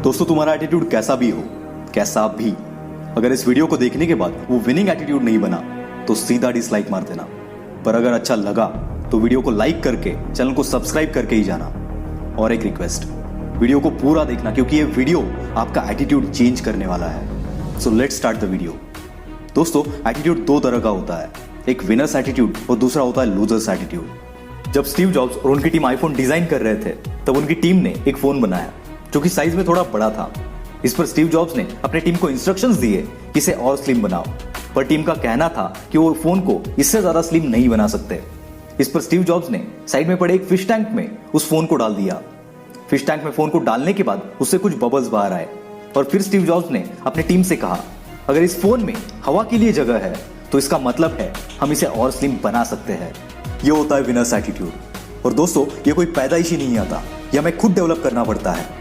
दोस्तों तुम्हारा एटीट्यूड कैसा भी हो, कैसा भी, अगर इस वीडियो को देखने के बाद वो विनिंग एटीट्यूड नहीं बना तो सीधा डिसलाइक मार देना। पर अगर अच्छा लगा तो वीडियो को लाइक करके चैनल को सब्सक्राइब करके ही जाना। और एक रिक्वेस्ट, वीडियो को पूरा देखना क्योंकि ये वीडियो आपका एटीट्यूड चेंज करने वाला है। So let's start the video. दोस्तों एटीट्यूड दो तरह का होता है, एक विनर्स एटीट्यूड और दूसरा होता है लूजर्स एटीट्यूड। जब स्टीव जॉब्स और उनकी टीम आईफोन डिजाइन कर रहे थे तब उनकी टीम ने एक फोन बनाया जो कि साइज में थोड़ा बड़ा था। इस पर स्टीव जॉब्स ने अपनी टीम को इंस्ट्रक्शंस दिए कि इसे और स्लिम बनाओ, पर टीम का कहना था कि वो फोन को इससे ज्यादा स्लिम नहीं बना सकते। इस पर स्टीव जॉब्स ने साइड में पड़े एक फिश टैंक में उस फोन को डाल दिया। फिश टैंक में फोन को डालने के बाद उससे कुछ बबल्स बाहर आए और फिर स्टीव जॉब्स ने अपनी टीम से कहा, अगर इस फोन में हवा के लिए जगह है तो इसका मतलब है हम इसे और स्लिम बना सकते हैं। ये होता है विनर्स एटीट्यूड। और दोस्तों ये कोई पैदाइशी नहीं आता, ये हमें खुद डेवलप करना पड़ता है।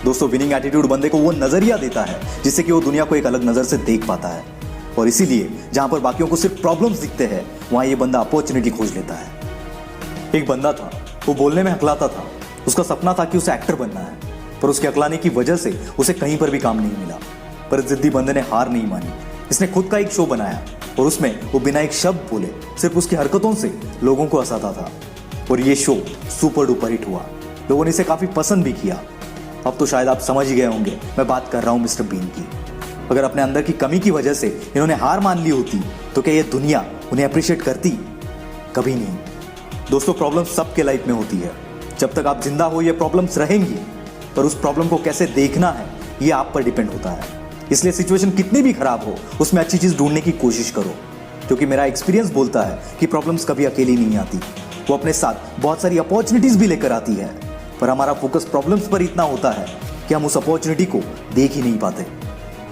दोस्तों विनिंग एटीट्यूड बंदे को वो नजरिया देता है जिससे कि वो दुनिया को एक अलग नजर से देख पाता है। और इसीलिए जहां पर बाकियों को सिर्फ प्रॉब्लम्स दिखते हैं वहां ये बंदा अपॉर्चुनिटी खोज लेता है। एक बंदा था, वो बोलने में हकलाता था, उसका सपना था कि उसे एक्टर बनना है, पर उसके हकलाने की वजह से उसे कहीं पर भी काम नहीं मिला। पर जिद्दी बंदे ने हार नहीं मानी, इसने खुद का एक शो बनाया और उसमें वो बिना एक शब्द बोले सिर्फ उसकी हरकतों से लोगों को हंसाता था। और ये शो सुपर डुपर हिट हुआ, लोगों ने इसे काफी पसंद भी किया। अब तो शायद आप समझ ही गए होंगे मैं बात कर रहा हूं मिस्टर बीन की। अगर अपने अंदर की कमी की वजह से इन्होंने हार मान ली होती तो क्या ये दुनिया उन्हें अप्रिशिएट करती? कभी नहीं। दोस्तों प्रॉब्लम्स सबके लाइफ में होती है, जब तक आप जिंदा हो ये प्रॉब्लम्स रहेंगी, पर उस प्रॉब्लम को कैसे देखना है ये आप पर डिपेंड होता है। इसलिए सिचुएशन कितनी भी खराब हो उसमें अच्छी चीज ढूंढने की कोशिश करो, क्योंकि मेरा एक्सपीरियंस बोलता है कि प्रॉब्लम्स कभी अकेली नहीं आती, वो अपने साथ बहुत सारी अपॉर्चुनिटीज भी लेकर आती है। पर हमारा फोकस प्रॉब्लम्स पर इतना होता है कि हम उस अपॉर्चुनिटी को देख ही नहीं पाते।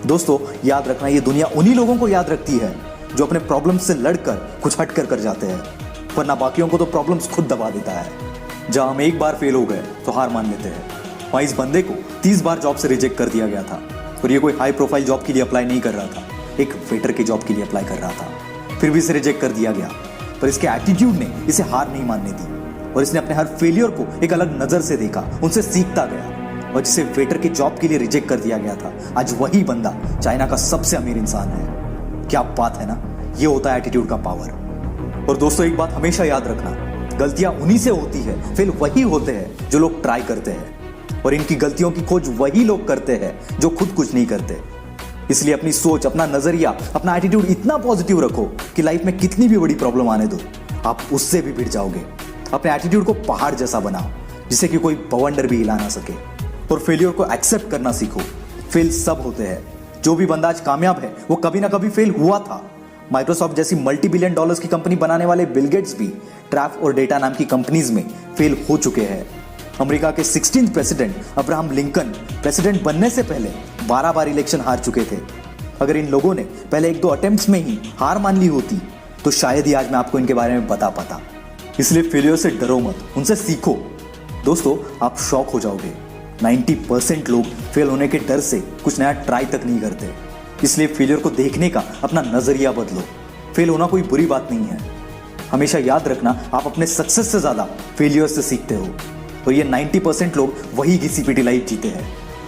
दोस्तों याद रखना, ये दुनिया उन्हीं लोगों को याद रखती है जो अपने प्रॉब्लम्स से लड़कर कुछ हट कर जाते हैं, वरना बाकियों को तो प्रॉब्लम्स खुद दबा देता है। जहां हम एक बार फेल हो गए तो हार मान लेते हैं, वहां इस बंदे को 30 बार जॉब से रिजेक्ट कर दिया गया था। और ये कोई हाई प्रोफाइल जॉब के लिए अप्लाई नहीं कर रहा था, एक वेटर के जॉब के लिए अप्लाई कर रहा था। फिर भी इसे रिजेक्ट कर दिया गया, पर इसके एटीट्यूड ने इसे हार नहीं मानने दी और इसने अपने हर फेलियर को एक अलग नजर से देखा, उनसे सीखता गया। और जिसे वेटर के जॉब के लिए रिजेक्ट कर दिया गया था, आज वही बंदा चाइना का सबसे अमीर इंसान है। क्या बात है ना, ये होता है एटीट्यूड का पावर। और दोस्तों एक बात हमेशा याद रखना, गलतियां उन्हीं से होती है, फेल वही होते हैं जो लोग ट्राई करते हैं, और इनकी गलतियों की खोज वही लोग करते हैं जो खुद कुछ नहीं करते। इसलिए अपनी सोच, अपना नजरिया, अपना एटीट्यूड इतना पॉजिटिव रखो कि लाइफ में कितनी भी बड़ी प्रॉब्लम आने दो, आप उससे भी भिड़ जाओगे। अपने एटीट्यूड को पहाड़ जैसा बनाओ जिसे कि कोई बवंडर भी हिला ना सके। और फेलियर को एक्सेप्ट करना सीखो। फेल सब होते हैं, जो भी बंदा आज कामयाब है वो कभी ना कभी फेल हुआ था। माइक्रोसॉफ्ट जैसी $multi-billion की कंपनी बनाने वाले बिल गेट्स भी ट्रैप और डेटा नाम की कंपनीज में फेल हो चुके हैं। अमेरिका के 16th president Abraham Lincoln president बनने से पहले 12 बार इलेक्शन हार चुके थे। अगर इन लोगों ने पहले 1-2 अटेम्प्ट्स में ही हार मान ली होती तो शायद ही आज मैं आपको इनके बारे में बता पाता। इसलिए फेलियर से डरो मत, उनसे सीखो। दोस्तों आप शॉक हो जाओगे, 90% लोग फेल होने के डर से कुछ नया ट्राई तक नहीं करते। इसलिए फेलियर को देखने का अपना नजरिया बदलो। फेल होना कोई बुरी बात नहीं है। हमेशा याद रखना, आप अपने सक्सेस से ज्यादा फेलियर से सीखते हो। और ये 90% लोग वही घिसी पिटी लाइफ जीते हैं।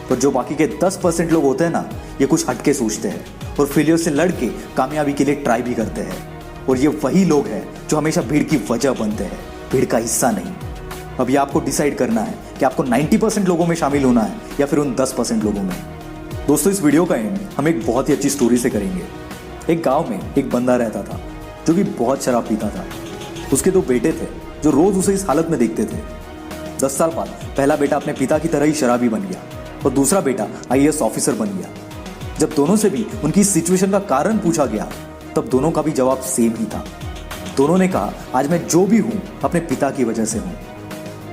पर जो बाकी के 10% लोग होते हैं ना, ये कुछ हटके सोचते हैं और फेलियर से लड़के कामयाबी के लिए ट्राई भी करते हैं। और ये वही लोग हैं जो हमेशा भीड़ की वजह बनते हैं, भीड़ का हिस्सा नहीं। अब ये आपको डिसाइड करना है कि आपको 90% लोगों में शामिल होना है या फिर उन 10% लोगों में। दोस्तों इस वीडियो का एंड हम एक बहुत ही अच्छी स्टोरी से करेंगे। एक गांव में एक बंदा रहता था जो कि बहुत शराब पीता था। उसके 2 बेटे थे जो रोज उसे इस हालत में देखते थे। 10 साल बाद पहला बेटा अपने पिता की तरह ही शराबी बन गया और दूसरा बेटा IAS ऑफिसर बन गया। जब दोनों से भी उनकी इस सिचुएशन का कारण पूछा गया तब दोनों का भी जवाब सेम ही था। दोनों ने कहा, आज मैं जो भी हूं अपने पिता की वजह से हूं।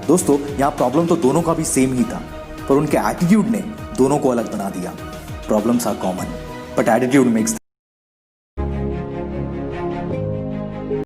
दोस्तों यहां प्रॉब्लम तो दोनों का भी सेम ही था, पर उनके एटीट्यूड ने दोनों को अलग बना दिया। Problems are common but attitude makes